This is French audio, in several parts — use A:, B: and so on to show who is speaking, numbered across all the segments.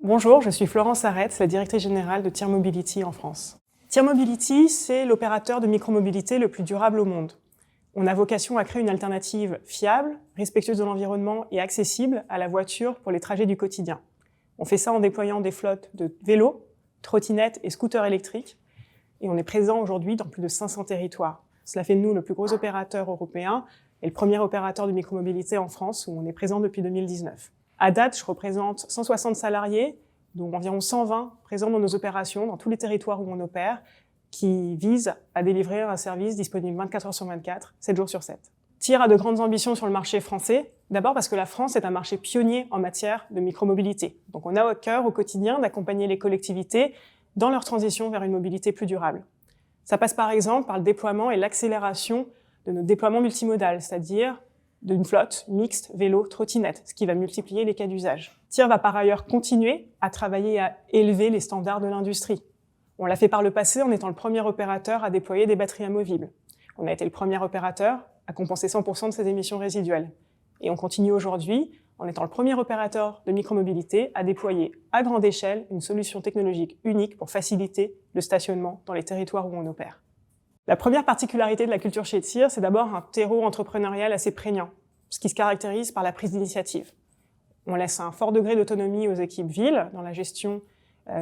A: Bonjour, je suis Florence Arretz, la directrice générale de TIR Mobility en France. TIR Mobility, c'est l'opérateur de micromobilité le plus durable au monde. On a vocation à créer une alternative fiable, respectueuse de l'environnement et accessible à la voiture pour les trajets du quotidien. On fait ça en déployant des flottes de vélos, trottinettes et scooters électriques. Et on est présent aujourd'hui dans plus de 500 territoires. Cela fait de nous le plus gros opérateur européen et le premier opérateur de micromobilité en France où on est présent depuis 2019. À date, je représente 160 salariés, dont environ 120 présents dans nos opérations, dans tous les territoires où on opère, qui visent à délivrer un service disponible 24 heures sur 24, 7 jours sur 7. TIR a de grandes ambitions sur le marché français, d'abord parce que la France est un marché pionnier en matière de micromobilité. Donc on a au cœur, au quotidien, d'accompagner les collectivités dans leur transition vers une mobilité plus durable. Ça passe par exemple par le déploiement et l'accélération de nos déploiements multimodal, c'est-à-dire d'une flotte mixte vélo-trottinette, ce qui va multiplier les cas d'usage. TIR va par ailleurs continuer à travailler à élever les standards de l'industrie. On l'a fait par le passé en étant le premier opérateur à déployer des batteries amovibles. On a été le premier opérateur à compenser 100% de ses émissions résiduelles. Et on continue aujourd'hui en étant le premier opérateur de micromobilité à déployer à grande échelle une solution technologique unique pour faciliter le stationnement dans les territoires où on opère. La première particularité de la culture chez TIR, c'est d'abord un terreau entrepreneurial assez prégnant, ce qui se caractérise par la prise d'initiative. On laisse un fort degré d'autonomie aux équipes villes dans la gestion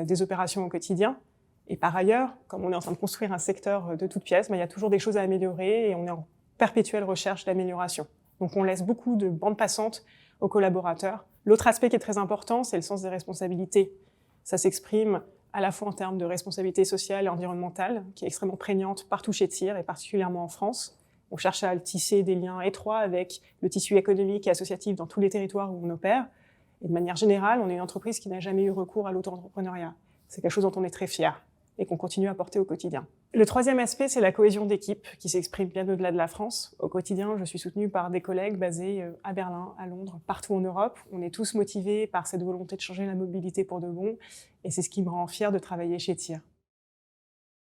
A: des opérations au quotidien. Et par ailleurs, comme on est en train de construire un secteur de toutes pièces, il y a toujours des choses à améliorer et on est en perpétuelle recherche d'amélioration. Donc on laisse beaucoup de bandes passantes aux collaborateurs. L'autre aspect qui est très important, c'est le sens des responsabilités. Ça s'exprime à la fois en termes de responsabilité sociale et environnementale, qui est extrêmement prégnante partout chez TIR et particulièrement en France. On cherche à tisser des liens étroits avec le tissu économique et associatif dans tous les territoires où on opère. Et de manière générale, on est une entreprise qui n'a jamais eu recours à l'auto-entrepreneuriat. C'est quelque chose dont on est très fier et qu'on continue à porter au quotidien. Le troisième aspect, c'est la cohésion d'équipe qui s'exprime bien au-delà de la France. Au quotidien, je suis soutenue par des collègues basés à Berlin, à Londres, partout en Europe. On est tous motivés par cette volonté de changer la mobilité pour de bon et c'est ce qui me rend fière de travailler chez TIR.